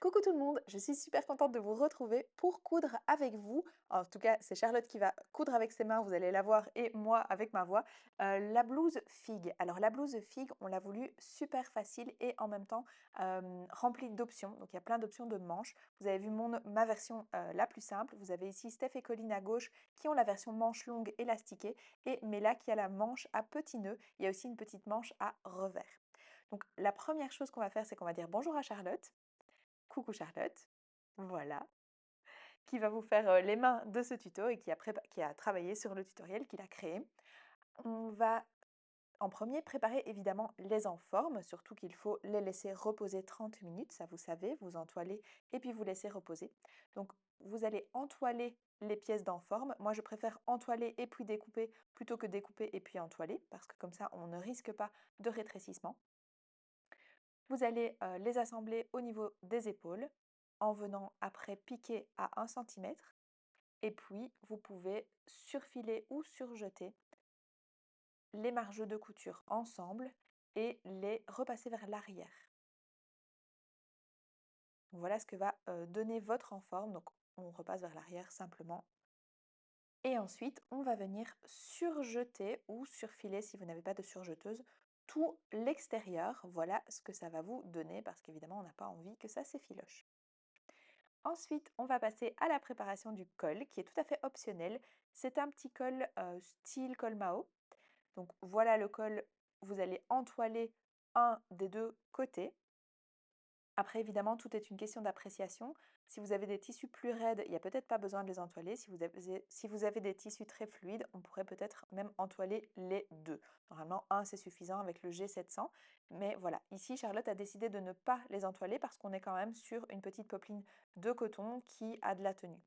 Coucou tout le monde, je suis super contente de vous retrouver pour coudre avec vous. En tout cas, c'est Charlotte qui va coudre avec ses mains, vous allez la voir, et moi avec ma voix. La blouse figue. Alors la blouse figue, on l'a voulu super facile et en même temps remplie d'options. Donc il y a plein d'options de manches. Vous avez vu ma version la plus simple. Vous avez ici Steph et Colline à gauche qui ont la version manche longue élastiquée et Mela qui a la manche à petits nœuds. Il y a aussi une petite manche à revers. Donc la première chose qu'on va faire, c'est qu'on va dire bonjour à Charlotte. Coucou Charlotte, voilà, qui va vous faire les mains de ce tuto et qui a travaillé sur le tutoriel qu'il a créé. On va en premier préparer évidemment les enformes, surtout qu'il faut les laisser reposer 30 minutes, ça vous savez, vous entoilez et puis vous laissez reposer. Donc vous allez entoiler les pièces d'enforme. Moi je préfère entoiler et puis découper plutôt que découper et puis entoiler parce que comme ça on ne risque pas de rétrécissement. Vous allez les assembler au niveau des épaules en venant après piquer à 1 centimètre et puis vous pouvez surfiler ou surjeter les margeaux de couture ensemble et les repasser vers l'arrière. Voilà ce que va donner votre enforme. Donc on repasse vers l'arrière simplement. Et ensuite, on va venir surjeter ou surfiler si vous n'avez pas de surjeteuse tout l'extérieur. Voilà ce que ça va vous donner parce qu'évidemment, on n'a pas envie que ça s'effiloche. Ensuite, on va passer à la préparation du col qui est tout à fait optionnel. C'est un petit col style col Mao. Donc voilà le col, vous allez entoiler un des deux côtés. Après, évidemment, tout est une question d'appréciation. Si vous avez des tissus plus raides, il n'y a peut-être pas besoin de les entoiler. Si vous avez des tissus très fluides, on pourrait peut-être même entoiler les deux. Normalement, un, c'est suffisant avec le G700. Mais voilà, ici, Charlotte a décidé de ne pas les entoiler parce qu'on est quand même sur une petite popeline de coton qui a de la tenue.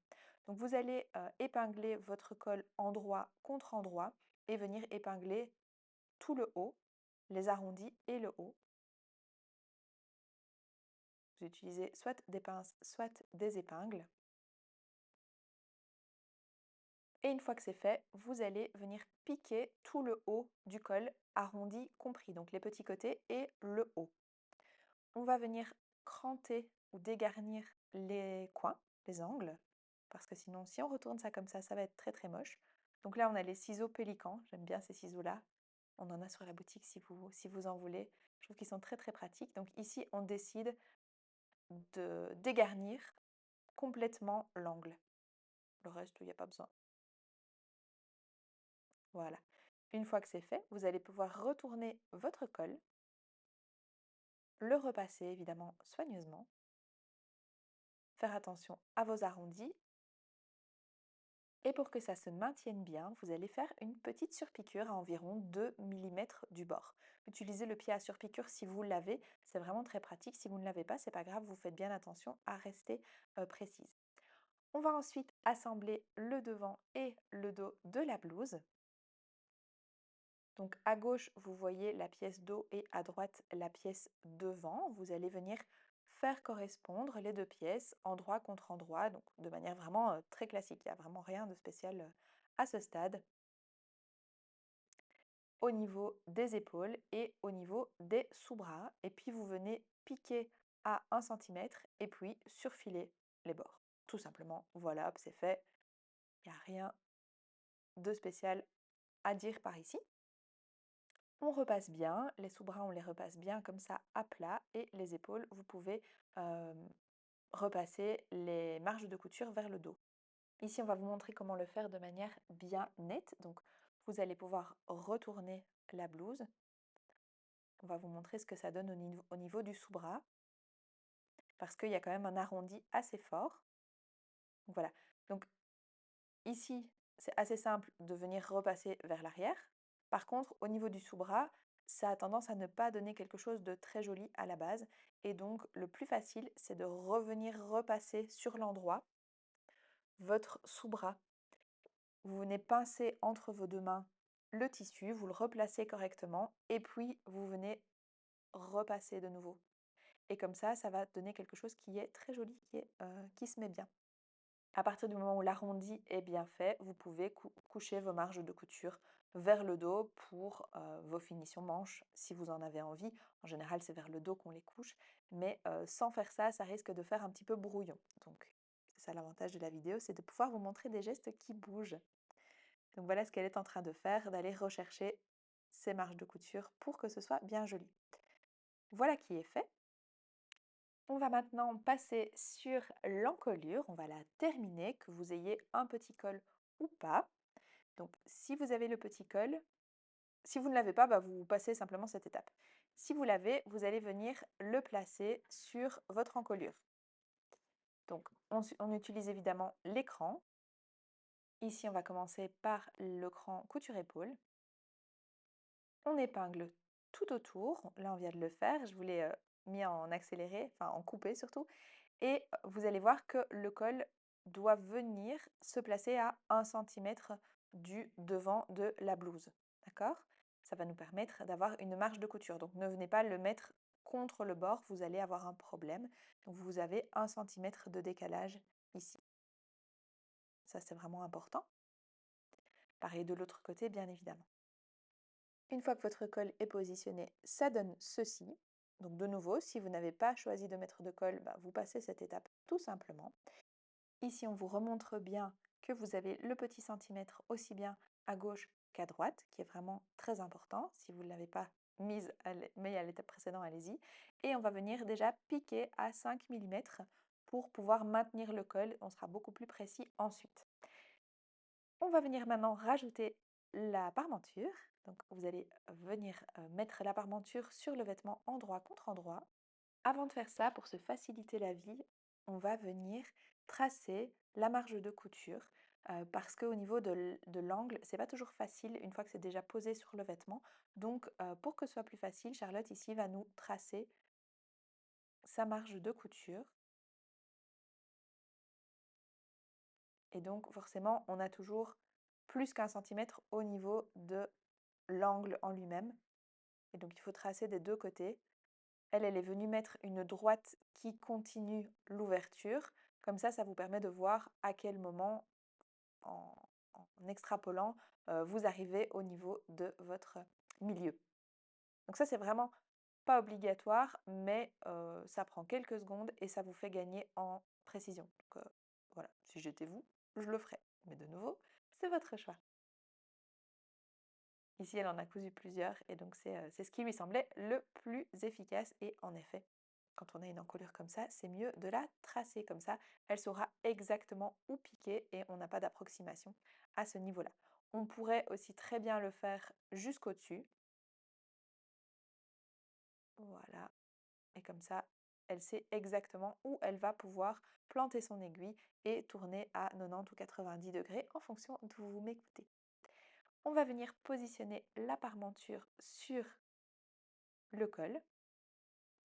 Donc vous allez épingler votre col endroit contre endroit et venir épingler tout le haut, les arrondis et le haut. Vous utilisez soit des pinces, soit des épingles. Et une fois que c'est fait, vous allez venir piquer tout le haut du col, arrondi compris, donc les petits côtés et le haut. On va venir cranter ou dégarnir les coins, les angles, parce que sinon, si on retourne ça comme ça va être très très moche. Donc là, on a les ciseaux pélicans, j'aime bien ces ciseaux-là. On en a sur la boutique si vous en voulez. Je trouve qu'ils sont très très pratiques. Donc ici, on décide de dégarnir complètement l'angle. Le reste, il n'y a pas besoin. Voilà. Une fois que c'est fait, vous allez pouvoir retourner votre col, le repasser évidemment soigneusement, faire attention à vos arrondis et pour que ça se maintienne bien, vous allez faire une petite surpiqûre à environ 2 mm du bord. Utilisez le pied à surpiqûre si vous l'avez, c'est vraiment très pratique. Si vous ne l'avez pas, c'est pas grave, vous faites bien attention à rester précise. On va ensuite assembler le devant et le dos de la blouse. Donc à gauche, vous voyez la pièce dos et à droite, la pièce devant. Vous allez venir faire correspondre les deux pièces, endroit contre endroit, donc de manière vraiment très classique. Il n'y a vraiment rien de spécial à ce stade, au niveau des épaules et au niveau des sous-bras. Et puis vous venez piquer à 1 centimètre et puis surfiler les bords. Tout simplement, voilà, c'est fait. Il n'y a rien de spécial à dire par ici. On repasse bien, les sous-bras on les repasse bien comme ça à plat et les épaules vous pouvez repasser les marges de couture vers le dos. Ici on va vous montrer comment le faire de manière bien nette, donc vous allez pouvoir retourner la blouse. On va vous montrer ce que ça donne au niveau du sous-bras parce qu'il y a quand même un arrondi assez fort. Donc voilà, donc ici c'est assez simple de venir repasser vers l'arrière. Par contre, au niveau du sous-bras, ça a tendance à ne pas donner quelque chose de très joli à la base. Et donc, le plus facile, c'est de revenir repasser sur l'endroit votre sous-bras. Vous venez pincer entre vos deux mains le tissu, vous le replacez correctement et puis vous venez repasser de nouveau. Et comme ça va donner quelque chose qui est très joli, qui se met bien. À partir du moment où l'arrondi est bien fait, vous pouvez coucher vos marges de couture vers le dos pour vos finitions manches si vous en avez envie. En général, c'est vers le dos qu'on les couche, mais sans faire ça, ça risque de faire un petit peu brouillon. Donc, c'est ça l'avantage de la vidéo, c'est de pouvoir vous montrer des gestes qui bougent. Donc voilà ce qu'elle est en train de faire, d'aller rechercher ses marges de couture pour que ce soit bien joli. Voilà qui est fait. On va maintenant passer sur l'encolure, on va la terminer, que vous ayez un petit col ou pas. Donc si vous avez le petit col, si vous ne l'avez pas, vous passez simplement cette étape. Si vous l'avez, vous allez venir le placer sur votre encolure. Donc on utilise évidemment l'écran. Ici, on va commencer par le cran couture-épaule. On épingle tout autour. Là, on vient de le faire. Je vous l'ai mis en accéléré, enfin en coupé surtout. Et vous allez voir que le col doit venir se placer à 1 centimètre du devant de la blouse. D'accord? Ça va nous permettre d'avoir une marge de couture. Donc ne venez pas le mettre contre le bord, vous allez avoir un problème. Donc vous avez 1 centimètre de décalage ici. Ça, c'est vraiment important. Pareil de l'autre côté, bien évidemment. Une fois que votre col est positionné, ça donne ceci. Donc de nouveau, si vous n'avez pas choisi de mettre de col, vous passez cette étape tout simplement. Ici, on vous remontre bien que vous avez le petit centimètre aussi bien à gauche qu'à droite, qui est vraiment très important. Si vous ne l'avez pas mise, mais à l'étape précédente, allez-y. Et on va venir déjà piquer à 5 mm pour pouvoir maintenir le col. On sera beaucoup plus précis ensuite. On va venir maintenant rajouter la parmenture. Donc vous allez venir mettre la parmenture sur le vêtement endroit contre endroit. Avant de faire ça, pour se faciliter la vie, on va venir tracer la marge de couture parce qu'au niveau de l'angle, c'est pas toujours facile une fois que c'est déjà posé sur le vêtement. Donc pour que ce soit plus facile, Charlotte ici va nous tracer sa marge de couture. Et donc forcément, on a toujours plus qu'1 centimètre au niveau de l'angle en lui-même. Et donc il faut tracer des deux côtés. Elle est venue mettre une droite qui continue l'ouverture. Comme ça vous permet de voir à quel moment, en, en extrapolant, vous arrivez au niveau de votre milieu. Donc ça, c'est vraiment pas obligatoire, mais ça prend quelques secondes et ça vous fait gagner en précision. Donc voilà, si j'étais vous, je le ferais. Mais de nouveau, c'est votre choix. Ici, elle en a cousu plusieurs et donc c'est ce qui lui semblait le plus efficace. Et en effet, quand on a une encolure comme ça, c'est mieux de la tracer comme ça. Elle saura exactement où piquer et on n'a pas d'approximation à ce niveau-là. On pourrait aussi très bien le faire jusqu'au-dessus. Voilà. Et comme ça, elle sait exactement où elle va pouvoir planter son aiguille et tourner à 90 ou 90 degrés en fonction d'où vous m'écoutez. On va venir positionner la parmenture sur le col.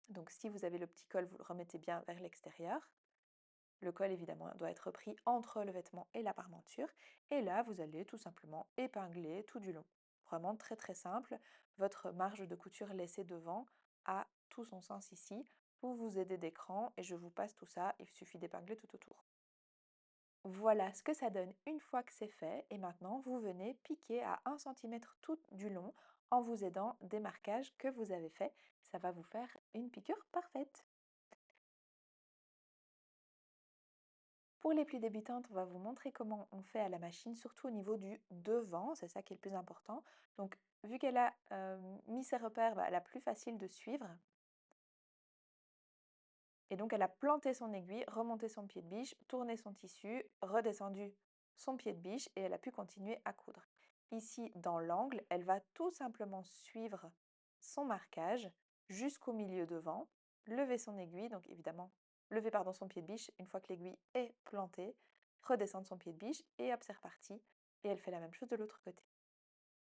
Donc si vous avez le petit col, vous le remettez bien vers l'extérieur. Le col, évidemment, doit être pris entre le vêtement et la parmenture. Et là, vous allez tout simplement épingler tout du long. Vraiment très très simple. Votre marge de couture laissée devant a tout son sens ici. Vous vous aidez d'écran et je vous passe tout ça. Il suffit d'épingler tout autour. Voilà ce que ça donne une fois que c'est fait. Et maintenant, vous venez piquer à 1 centimètre tout du long en vous aidant des marquages que vous avez faits. Ça va vous faire une piqûre parfaite. Pour les plus débutantes, on va vous montrer comment on fait à la machine, surtout au niveau du devant, c'est ça qui est le plus important. Donc, vu qu'elle a mis ses repères, elle a plus facile de suivre. Et donc, elle a planté son aiguille, remonté son pied de biche, tourné son tissu, redescendu son pied de biche et elle a pu continuer à coudre. Ici, dans l'angle, elle va tout simplement suivre son marquage jusqu'au milieu devant, lever son aiguille, donc évidemment, lever pardon, son pied de biche une fois que l'aiguille est plantée, redescendre son pied de biche et hop, c'est reparti. Et elle fait la même chose de l'autre côté.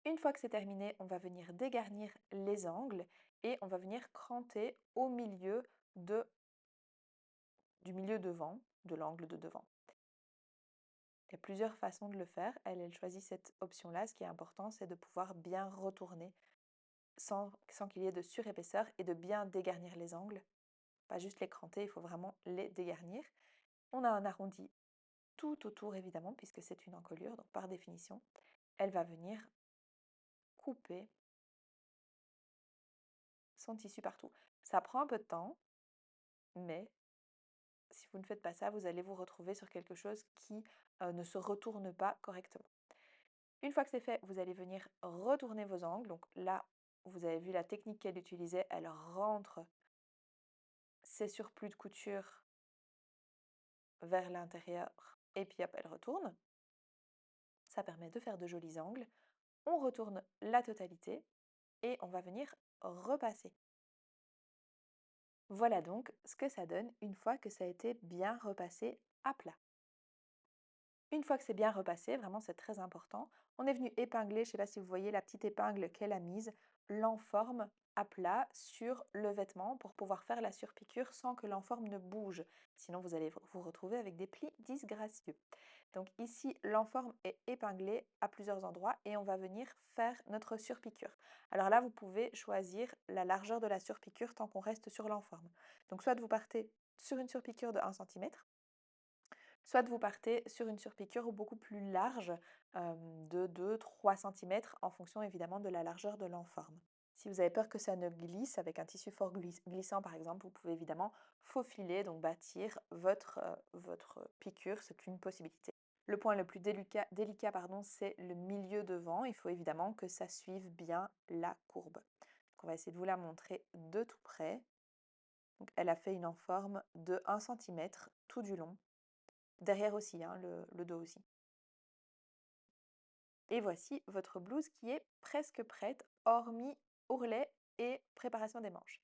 Une fois que c'est terminé, on va venir dégarnir les angles et on va venir cranter au milieu du milieu devant, de l'angle de devant. Il y a plusieurs façons de le faire. Elle choisit cette option-là. Ce qui est important, c'est de pouvoir bien retourner sans qu'il y ait de surépaisseur et de bien dégarnir les angles. Pas juste les cranter, il faut vraiment les dégarnir. On a un arrondi tout autour évidemment, puisque c'est une encolure, donc par définition, elle va venir couper son tissu partout. Ça prend un peu de temps, mais si vous ne faites pas ça, vous allez vous retrouver sur quelque chose qui ne se retourne pas correctement. Une fois que c'est fait, vous allez venir retourner vos angles. Donc là, vous avez vu la technique qu'elle utilisait. Elle rentre ses surplus de couture vers l'intérieur et puis hop, elle retourne. Ça permet de faire de jolis angles. On retourne la totalité et on va venir repasser. Voilà donc ce que ça donne une fois que ça a été bien repassé à plat. Une fois que c'est bien repassé, vraiment c'est très important, on est venu épingler, je ne sais pas si vous voyez la petite épingle qu'elle a mise, l'enforme à plat sur le vêtement pour pouvoir faire la surpiqûre sans que l'enforme ne bouge. Sinon vous allez vous retrouver avec des plis disgracieux. Donc ici, l'enforme est épinglée à plusieurs endroits et on va venir faire notre surpiqûre. Alors là, vous pouvez choisir la largeur de la surpiqûre tant qu'on reste sur l'enforme. Donc soit vous partez sur une surpiqûre de 1 cm, soit vous partez sur une surpiqûre beaucoup plus large de 2-3 cm en fonction évidemment de la largeur de l'enforme. Si vous avez peur que ça ne glisse, avec un tissu fort glissant par exemple, vous pouvez évidemment faufiler, donc bâtir votre piqûre, c'est une possibilité. Le point le plus délicat, pardon, c'est le milieu devant. Il faut évidemment que ça suive bien la courbe. Donc on va essayer de vous la montrer de tout près. Donc elle a fait une enforme de 1 cm tout du long. Derrière aussi, hein, le dos aussi. Et voici votre blouse qui est presque prête, hormis ourlet et préparation des manches.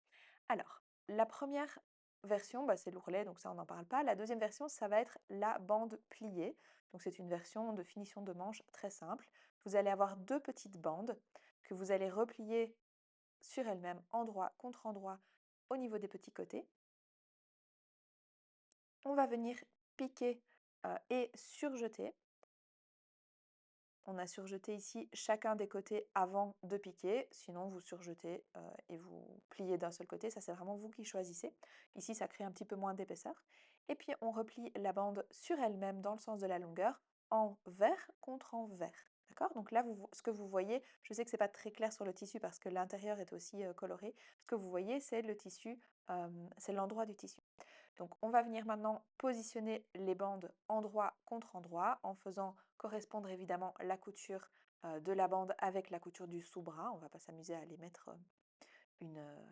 Alors, la première version, bah, c'est l'ourlet, donc ça on n'en parle pas. La deuxième version, ça va être la bande pliée. Donc c'est une version de finition de manche très simple. Vous allez avoir deux petites bandes que vous allez replier sur elles-mêmes, endroit contre endroit, au niveau des petits côtés. On va venir piquer et surjeter. On a surjeté ici chacun des côtés avant de piquer, sinon vous surjetez et vous pliez d'un seul côté, ça c'est vraiment vous qui choisissez. Ici ça crée un petit peu moins d'épaisseur. Et puis on replie la bande sur elle-même dans le sens de la longueur, en vert contre en vert. D'accord? Donc là, ce que vous voyez, je sais que ce n'est pas très clair sur le tissu parce que l'intérieur est aussi coloré. Ce que vous voyez, c'est le tissu, c'est l'endroit du tissu. Donc on va venir maintenant positionner les bandes endroit contre endroit en faisant correspondre évidemment la couture de la bande avec la couture du sous-bras. On ne va pas s'amuser à aller mettre une, euh,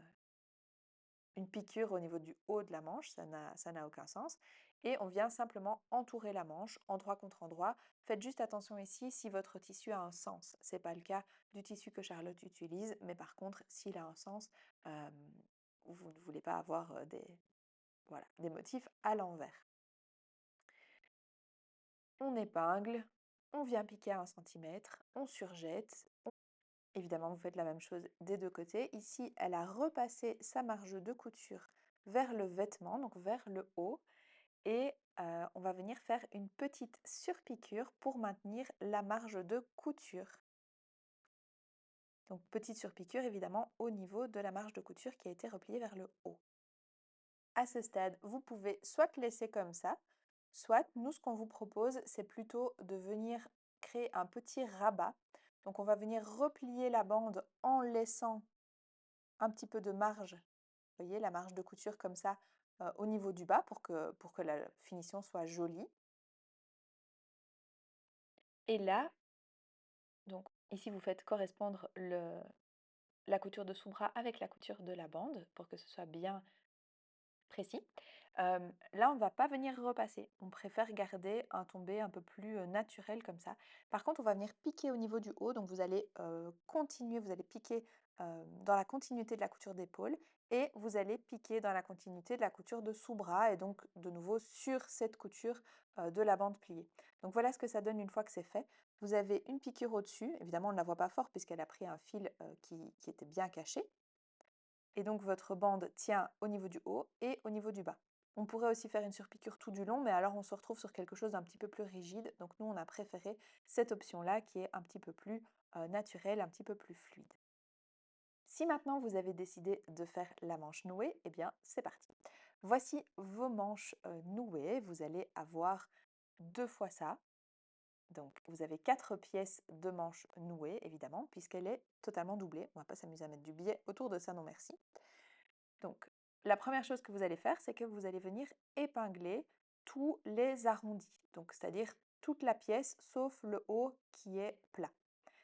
une piqûre au niveau du haut de la manche, ça n'a aucun sens. Et on vient simplement entourer la manche endroit contre endroit. Faites juste attention ici si votre tissu a un sens. Ce n'est pas le cas du tissu que Charlotte utilise, mais par contre s'il a un sens, euh, vous ne voulez pas avoir voilà, des motifs à l'envers. On épingle, on vient piquer à 1 cm, on surjette. Évidemment, vous faites la même chose des deux côtés. Ici, elle a repassé sa marge de couture vers le vêtement, donc vers le haut. Et on va venir faire une petite surpiqûre pour maintenir la marge de couture. Donc petite surpiqûre évidemment au niveau de la marge de couture qui a été repliée vers le haut. À ce stade, vous pouvez soit laisser comme ça, soit nous, ce qu'on vous propose, c'est plutôt de venir créer un petit rabat. Donc on va venir replier la bande en laissant un petit peu de marge, vous voyez, la marge de couture comme ça au niveau du bas pour que la finition soit jolie. Et là, donc ici vous faites correspondre la couture de sous-bras avec la couture de la bande pour que ce soit bien précis. Là, on ne va pas venir repasser. On préfère garder un tombé un peu plus naturel comme ça. Par contre, on va venir piquer au niveau du haut. Donc, vous allez continuer, vous allez piquer dans la continuité de la couture d'épaule et vous allez piquer dans la continuité de la couture de sous-bras et donc de nouveau sur cette couture de la bande pliée. Donc, voilà ce que ça donne une fois que c'est fait. Vous avez une piqûre au-dessus. Évidemment, on ne la voit pas fort puisqu'elle a pris un fil qui était bien caché. Et donc votre bande tient au niveau du haut et au niveau du bas. On pourrait aussi faire une surpiqûre tout du long, mais alors on se retrouve sur quelque chose d'un petit peu plus rigide. Donc nous, on a préféré cette option-là qui est un petit peu plus naturelle, un petit peu plus fluide. Si maintenant vous avez décidé de faire la manche nouée, eh bien c'est parti. Voici vos manches nouées. Vous allez avoir 2 fois ça. Donc vous avez 4 pièces de manches nouées évidemment, puisqu'elle est totalement doublée. On va pas s'amuser à mettre du biais autour de ça, non merci. Donc la première chose que vous allez faire, c'est que vous allez venir épingler tous les arrondis. Donc c'est-à-dire toute la pièce sauf le haut qui est plat.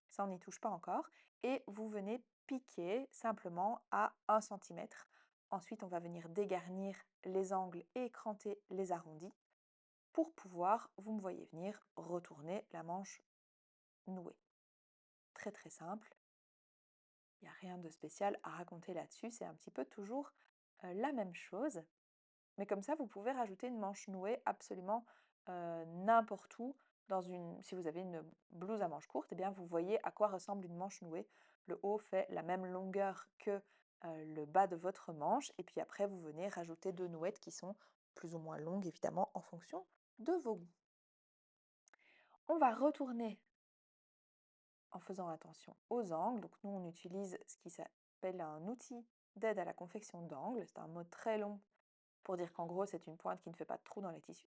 Ça, on n'y touche pas encore. Et vous venez piquer simplement à 1 centimètre. Ensuite, on va venir dégarnir les angles et écranter les arrondis pour pouvoir, vous me voyez venir, retourner la manche nouée. Très très simple. Il n'y a rien de spécial à raconter là-dessus. C'est un petit peu toujours la même chose. Mais comme ça, vous pouvez rajouter une manche nouée absolument n'importe où. Si vous avez une blouse à manches courtes, eh bien, vous voyez à quoi ressemble une manche nouée. Le haut fait la même longueur que le bas de votre manche. Et puis après, vous venez rajouter 2 nouettes qui sont plus ou moins longues, évidemment, en fonction de vos goûts. On va retourner en faisant attention aux angles. Donc nous, on utilise ce qui s'appelle un outil d'aide à la confection d'angles. C'est un mot très long pour dire qu'en gros, c'est une pointe qui ne fait pas de trou dans les tissus.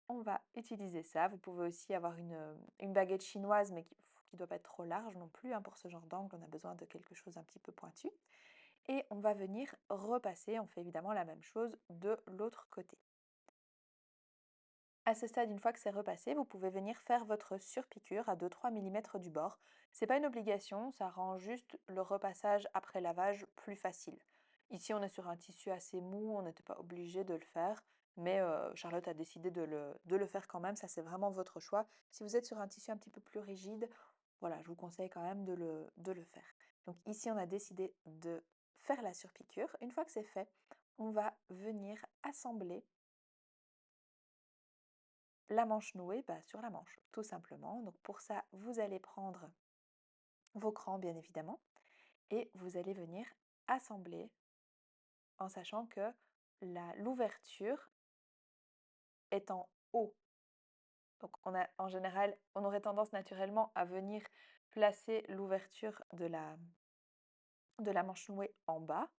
On va utiliser ça. Vous pouvez aussi avoir une baguette chinoise, mais qui ne doit pas être trop large non plus, hein. Pour ce genre d'angle, on a besoin de quelque chose un petit peu pointu. Et on va venir repasser. On fait évidemment la même chose de l'autre côté. À ce stade, une fois que c'est repassé, vous pouvez venir faire votre surpiqûre à 2-3 mm du bord. C'est pas une obligation, ça rend juste le repassage après lavage plus facile. Ici, on est sur un tissu assez mou, on n'était pas obligé de le faire, mais Charlotte a décidé de le faire quand même, ça c'est vraiment votre choix. Si vous êtes sur un tissu un petit peu plus rigide, voilà, je vous conseille quand même de le faire. Donc ici, on a décidé de faire la surpiqûre. Une fois que c'est fait, on va venir assembler la manche nouée, sur la manche, tout simplement. Donc pour ça, vous allez prendre vos crans, bien évidemment, et vous allez venir assembler en sachant que l'ouverture est en haut. Donc en général, on aurait tendance naturellement à venir placer l'ouverture de la manche nouée en bas,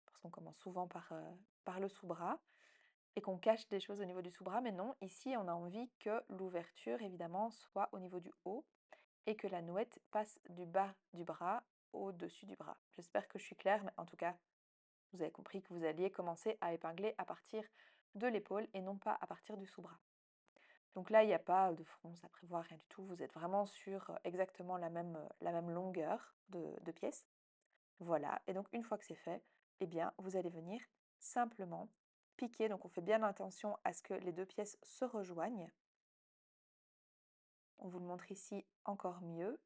parce qu'on commence souvent par le sous-bras, et qu'on cache des choses au niveau du sous-bras, mais non, ici on a envie que l'ouverture, évidemment, soit au niveau du haut, et que la nouette passe du bas du bras au-dessus du bras. J'espère que je suis claire, mais en tout cas, vous avez compris que vous alliez commencer à épingler à partir de l'épaule et non pas à partir du sous-bras. Donc là, il n'y a pas de fronce à prévoir, rien du tout. Vous êtes vraiment sur exactement la même longueur de pièce. Voilà, et donc une fois que c'est fait, eh bien, vous allez venir simplement piquer. Donc on fait bien attention à ce que les deux pièces se rejoignent. On vous le montre ici encore mieux.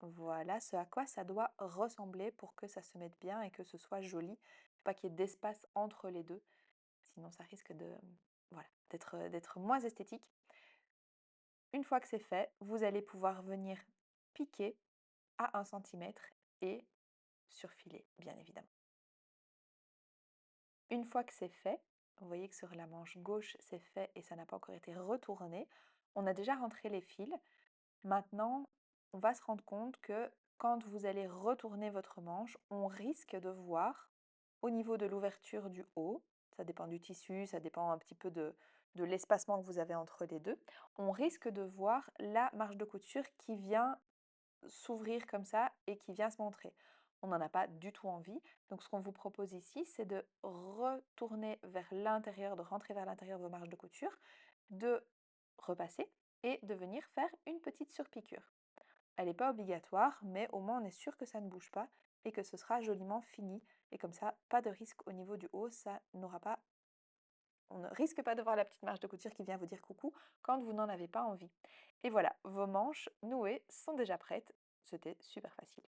Voilà ce à quoi ça doit ressembler pour que ça se mette bien et que ce soit joli. Pas qu'il y ait d'espace entre les deux, sinon ça risque voilà, d'être moins esthétique. Une fois que c'est fait, vous allez pouvoir venir piquer à 1 centimètre et surfiler, bien évidemment. Une fois que c'est fait, vous voyez que sur la manche gauche, c'est fait et ça n'a pas encore été retourné. On a déjà rentré les fils. Maintenant, on va se rendre compte que quand vous allez retourner votre manche, on risque de voir au niveau de l'ouverture du haut, ça dépend du tissu, ça dépend un petit peu de l'espacement que vous avez entre les deux, on risque de voir la marge de couture qui vient s'ouvrir comme ça et qui vient se montrer. On n'en a pas du tout envie. Donc ce qu'on vous propose ici, c'est de retourner vers l'intérieur, de rentrer vers l'intérieur vos marges de couture, de repasser et de venir faire une petite surpiqûre. Elle n'est pas obligatoire, mais au moins on est sûr que ça ne bouge pas et que ce sera joliment fini. Et comme ça, pas de risque au niveau du haut, ça n'aura pas, on ne risque pas de voir la petite marge de couture qui vient vous dire coucou quand vous n'en avez pas envie. Et voilà, vos manches nouées sont déjà prêtes. C'était super facile.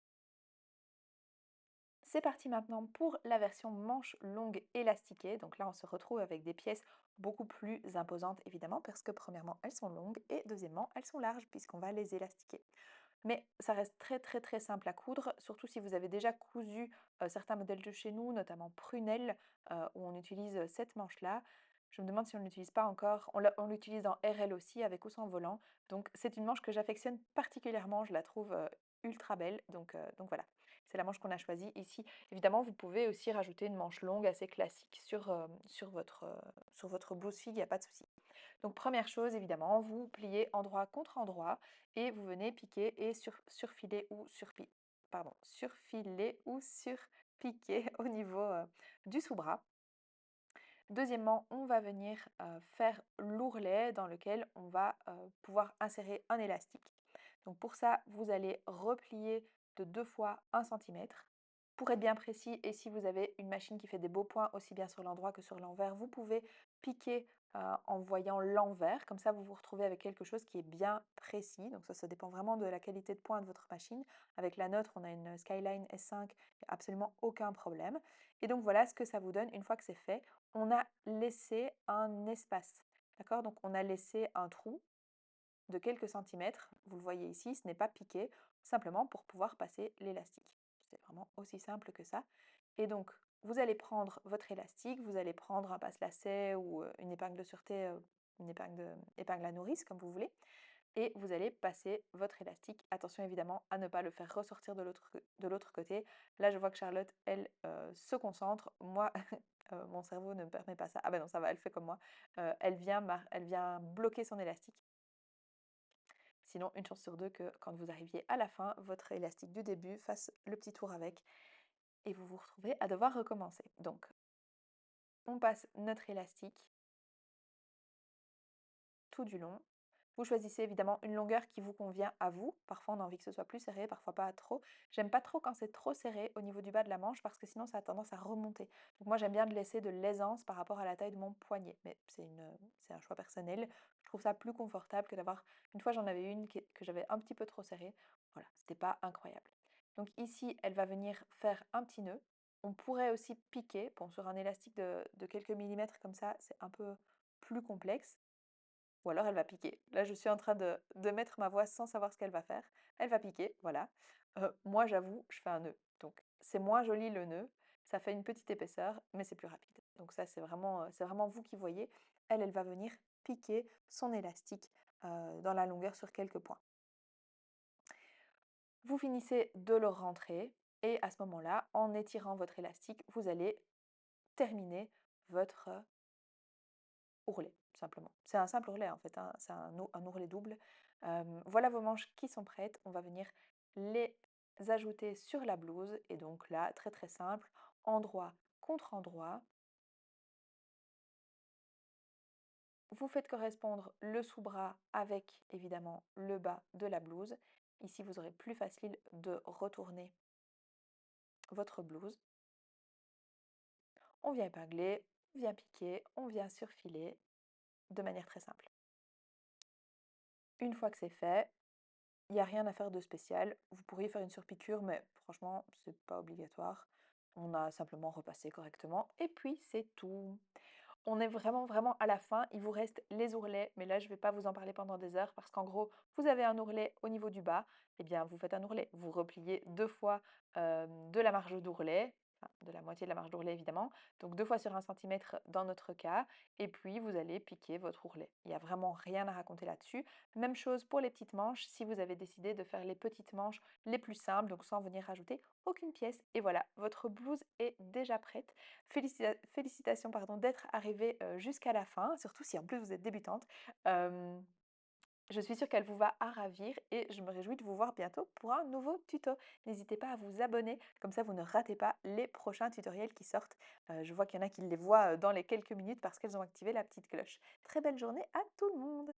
C'est parti maintenant pour la version manche longue élastiquée. Donc là, on se retrouve avec des pièces beaucoup plus imposantes, évidemment, parce que premièrement, elles sont longues et deuxièmement, elles sont larges puisqu'on va les élastiquer. Mais ça reste très très très simple à coudre, surtout si vous avez déjà cousu certains modèles de chez nous, notamment Prunelle, où on utilise cette manche-là. Je me demande si on ne l'utilise pas encore. On l'utilise en RL aussi, avec ou sans volant. Donc c'est une manche que j'affectionne particulièrement, je la trouve ultra belle. Donc voilà. c'est la manche qu'on a choisie ici. Évidemment, vous pouvez aussi rajouter une manche longue assez classique sur votre blouse figue, il n'y a pas de souci. Donc première chose, évidemment, vous pliez endroit contre endroit et vous venez piquer et surfiler ou surpiquer au niveau du sous-bras. Deuxièmement, on va venir faire l'ourlet dans lequel on va pouvoir insérer un élastique. Donc pour ça, vous allez replier de 2 fois 1 centimètre. Pour être bien précis, et si vous avez une machine qui fait des beaux points aussi bien sur l'endroit que sur l'envers, vous pouvez piquer en voyant l'envers. Comme ça, vous vous retrouvez avec quelque chose qui est bien précis. Donc ça dépend vraiment de la qualité de point de votre machine. Avec la nôtre, on a une Skyline S5, il n'y a absolument aucun problème. Et donc voilà ce que ça vous donne une fois que c'est fait. On a laissé un espace, d'accord? Donc on a laissé un trou de quelques centimètres, vous le voyez ici, ce n'est pas piqué, simplement pour pouvoir passer l'élastique. C'est vraiment aussi simple que ça. Et donc, vous allez prendre votre élastique, vous allez prendre un passe-lacet ou une épingle de sûreté, épingle à nourrice, comme vous voulez, et vous allez passer votre élastique. Attention évidemment à ne pas le faire ressortir de l'autre côté. Là, je vois que Charlotte, elle, se concentre. Moi, mon cerveau ne me permet pas ça. Ah ben non, ça va, elle fait comme moi. Elle vient bloquer son élastique. Sinon, une chance sur deux que quand vous arriviez à la fin, votre élastique du début fasse le petit tour avec et vous vous retrouvez à devoir recommencer. Donc, on passe notre élastique tout du long. Vous choisissez évidemment une longueur qui vous convient à vous. Parfois, on a envie que ce soit plus serré, parfois pas trop. J'aime pas trop quand c'est trop serré au niveau du bas de la manche parce que sinon, ça a tendance à remonter. Donc moi, j'aime bien de laisser de l'aisance par rapport à la taille de mon poignet. Mais c'est un choix personnel. Je trouve ça plus confortable que d'avoir... Une fois, j'en avais une que j'avais un petit peu trop serrée. Voilà, c'était pas incroyable. Donc ici, elle va venir faire un petit nœud. On pourrait aussi piquer. Bon, sur un élastique de quelques millimètres comme ça, c'est un peu plus complexe. Ou alors elle va piquer. Là, je suis en train de mettre ma voix sans savoir ce qu'elle va faire. Elle va piquer, voilà. Moi, j'avoue, je fais un nœud. Donc, c'est moins joli le nœud. Ça fait une petite épaisseur, mais c'est plus rapide. Donc ça, c'est vraiment vous qui voyez. Elle, elle va venir piquer son élastique dans la longueur sur quelques points. Vous finissez de le rentrer et à ce moment-là, en étirant votre élastique, vous allez terminer votre ourlet, simplement. C'est un simple ourlet en fait, hein, c'est un ourlet double. Voilà vos manches qui sont prêtes. On va venir les ajouter sur la blouse. Et donc là, très très simple, endroit contre endroit. Vous faites correspondre le sous-bras avec évidemment le bas de la blouse. Ici, vous aurez plus facile de retourner votre blouse. On vient épingler, on vient piquer, on vient surfiler de manière très simple. Une fois que c'est fait, il y a rien à faire de spécial. Vous pourriez faire une surpiqûre, mais franchement, c'est pas obligatoire. On a simplement repassé correctement et puis c'est tout. On est vraiment, vraiment à la fin. Il vous reste les ourlets, mais là, je ne vais pas vous en parler pendant des heures parce qu'en gros, vous avez un ourlet au niveau du bas. Eh bien, vous faites un ourlet. Vous repliez 2 fois de la marge d'ourlet, enfin, de la moitié de la marge d'ourlet évidemment, donc 2 fois sur 1 centimètre dans notre cas, et puis vous allez piquer votre ourlet. Il n'y a vraiment rien à raconter là-dessus. Même chose pour les petites manches, si vous avez décidé de faire les petites manches les plus simples, donc sans venir rajouter aucune pièce. Et voilà, votre blouse est déjà prête. Félicitations pardon, d'être arrivée jusqu'à la fin, surtout si en plus vous êtes débutante. Hem, je suis sûre qu'elle vous va à ravir et je me réjouis de vous voir bientôt pour un nouveau tuto. N'hésitez pas à vous abonner, comme ça vous ne ratez pas les prochains tutoriels qui sortent. Je vois qu'il y en a qui les voient dans les quelques minutes parce qu'elles ont activé la petite cloche. Très belle journée à tout le monde!